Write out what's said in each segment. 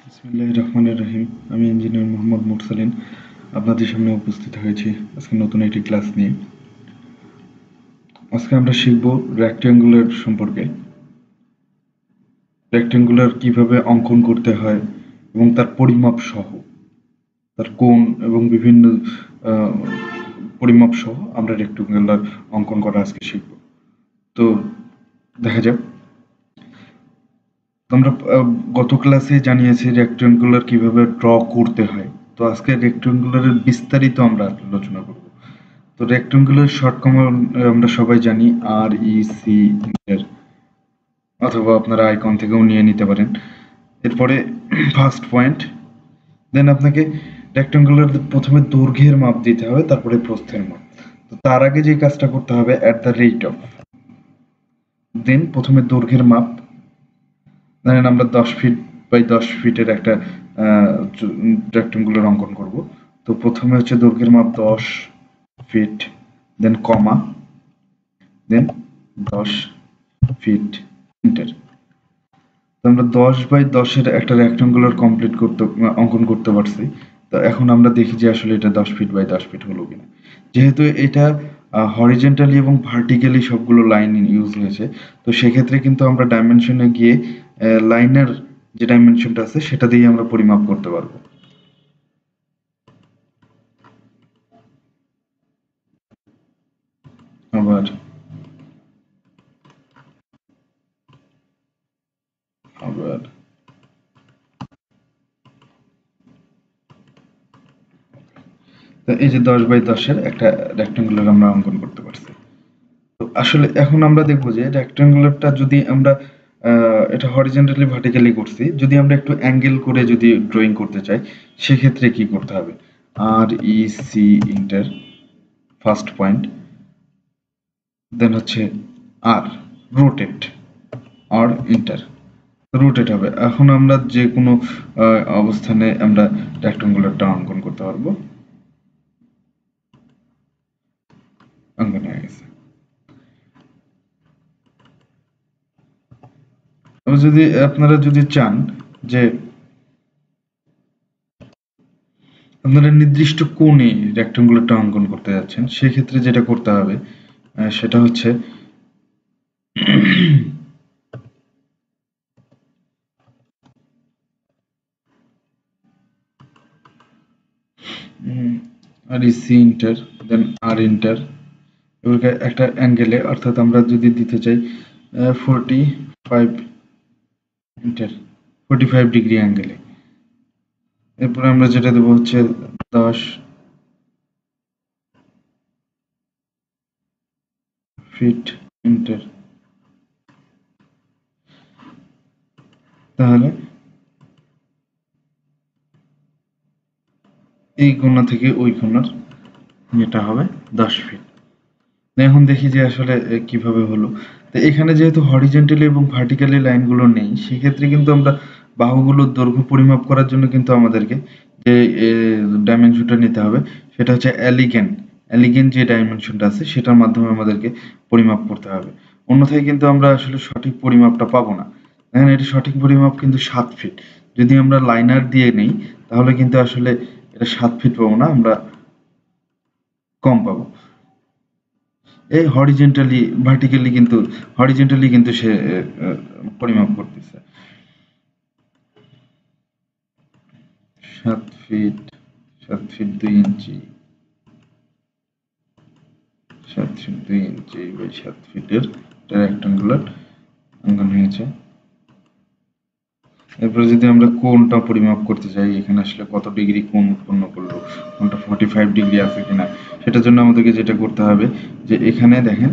বিসমিল্লাহির রহমানির রহিম। আমি ইঞ্জিনিয়ার মোহাম্মদ মুরসালিন আপনাদের সামনে উপস্থিত হয়েছি আজকে নতুন একটি ক্লাস নিয়ে। আজকে আমরা শিখব রেক্ট্যাঙ্গুলার সম্পর্কে। রেক্ট্যাঙ্গুলার কিভাবে অঙ্কন করতে হয় এবং তার পরিমাপ সহ, তার কোণ এবং বিভিন্ন পরিমাপ সহ আমরা রেক্ট্যাঙ্গুলার অঙ্কন করা আজকে শিখব। তো দেখা যাক। আমরা গত ক্লাসে জানিয়েছি রেক্ট্যাঙ্গুলার কিভাবে ড্র করতে হয়। তো আজকে রেক্ট্যাঙ্গুলারের বিস্তারিত আমরা আলোচনা করব। তো রেক্ট্যাঙ্গুলার শর্ট ফর্ম আমরা সবাই জানি REC এর, অথবা আপনারা আইকন থেকেও নিয়ে নিতে পারেন। এরপরে ফার্স্ট পয়েন্ট, দেন আপনাকে রেক্ট্যাঙ্গুলার প্রথমে দৈর্ঘ্যের মাপ দিতে হবে, তারপরে প্রস্থের মাপ। তো তার আগে যে কাজটা করতে হবে @ অফ, দেন প্রথমে দৈর্ঘ্যের মাপ। ধরেন আমরা 10 ফিট বাই 10 ফিটের একটা রেক্ট্যাঙ্গুলার অঙ্কন করব। তো প্রথমে হচ্ছে দৈর্ঘ্যের মাপ 10 ফিট, দেন কমা, দেন 10 ফিট, এন্টার। তো আমরা 10 বাই 10 এর একটা রেক্ট্যাঙ্গুলার অঙ্কন করতে পারছি। তো এখন আমরা দেখি যে আসলে এটা 10 ফিট বাই 10 ফিট হলো কিনা। যেহেতু এটা হরিজন্টালি এবং ভার্টিক্যালি সবগুলো লাইন ইউজ হয়েছে, তো সেক্ষেত্রে কিন্তু আমরা ডাইমেনশনে গিয়ে লাইনের যে ডাইমেনশনটা আছে সেটা দিয়ে আমরা পরিমাপ করতে পারবো। আবার আবার তো এই যে 10 বাই 10 এর একটা রেক্ট্যাঙ্গুলার আমরা অঙ্কন করতে পারছি। তো আসলে এখন আমরা দেখবো যে রেক্ট্যাঙ্গুলারটা যদি আমরা এটা হরিজন্টালি ভার্টিক্যালি করছি, যদি আমরা একটু অ্যাঙ্গেল করে যদি ড্রয়িং করতে চাই সেক্ষেত্রে কি করতে হবে? REC ইন্টার ফার্স্ট পয়েন্ট, দেন হচ্ছে আর রোটেট, আর ইন্টার রোটেট হবে। এখন আমরা যে কোনো অবস্থানে আমরা রেক্ট্যাঙ্গুলারটা অঙ্কন করতে পারবো। অঙ্কন হয়ে গেছে। যদি আপনারা যদি চান যে আপনারা নির্দিষ্ট কোণে রেক্ট্যাঙ্গুলারটা অঙ্কন করতে যাচ্ছেন, সেক্ষেত্রে যেটা করতে হবে সেটা হচ্ছে REC ইন্টার, দেন আর ইন্টার, এবার একটা অ্যাঙ্গেলে, অর্থাৎ আমরা যদি দিতে চাই 45 ইন্টার 45 ডিগ্রি অ্যাঙ্গেলে। এরপরে আমরা যেটা দেবো হচ্ছে 10 ফিট ইন্টার। তাহলে এই কোণা থেকে ওই কোণার এটা হবে 10 ফিট। এখন দেখি যে আসলে কিভাবে হলো। তো এখানে যেহেতু হরিজন্টালি এবং ভার্টিক্যালি লাইনগুলো নেই, সেক্ষেত্রে কিন্তু আমরা বাহুগুলোর দৈর্ঘ্য পরিমাপ করার জন্য কিন্তু আমাদেরকে যে ডাইমেনশনটা নিতে হবে সেটা হচ্ছে অ্যালিগেন যে ডাইমেনশনটা আছে সেটার মাধ্যমে আমাদেরকে পরিমাপ করতে হবে। অন্যথায় কিন্তু আমরা আসলে সঠিক পরিমাপটা পাবো না। দেখেন এটা সঠিক পরিমাপ কিন্তু 7 ফিট। যদি আমরা লাইনার দিয়ে নেই তাহলে কিন্তু আসলে এটা 7 ফিট পাবো না, আমরা কম পাবো। এই হরিজন্টালি কিন্তু সে পরিমাপ করতেছে। 7 feet 7 feet 2 inch 7 feet 2 inch by 7 ফিটের রেক্ট্যাঙ্গুলার অঙ্কন হয়েছে। এরপরে যদি আমরা কোণটা পরিমাপ করতে চাই, এখানে আসলে কত ডিগ্রি কোণ উৎপন্ন করলো, কোণটা 45 ডিগ্রি আছে কিনা, সেটার জন্য আমাদেরকে যেটা করতে হবে যে এখানে দেখেন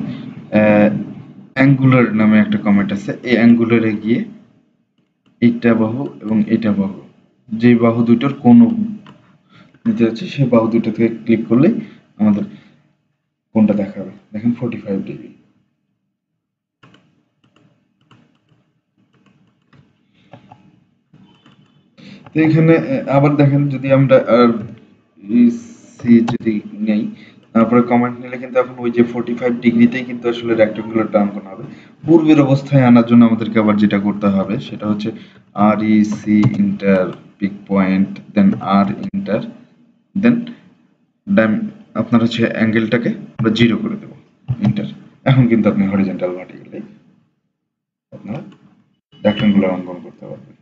অ্যাঙ্গুলার নামে একটা কমেন্ট আছে, এই অ্যাঙ্গুলারে গিয়ে এইটা বাহু এবং এটা বাহু, যে বাহু দুইটার কোণ নিতে যাচ্ছে সেই বাহু দুইটা থেকে ক্লিক করলে আমাদের কোণটা দেখাবে। দেখেন 45 ডিগ্রি। তো এখানে আবার দেখেন যদি আমরা যদি নেই, তারপরে কমেন্ট নিলে কিন্তু এখন ওই যে 45 ডিগ্রিতেই কিন্তু আসলে রেক্ট্যাঙ্গুলারটা অঙ্কন হবে। পূর্বের অবস্থায় আনার জন্য আমাদেরকে আবার যেটা করতে হবে সেটা হচ্ছে REC ইন্টার পিক পয়েন্ট, দেন আর ইন্টার, দেন আপনার হচ্ছে অ্যাঙ্গেলটাকে আমরা 0 করে দেবো, ইন্টার। এখন কিন্তু আপনি হরিজন্টাল ভার্টিক্যালি আপনার রেক্ট্যাঙ্গুলার অঙ্কন করতে পারবেন।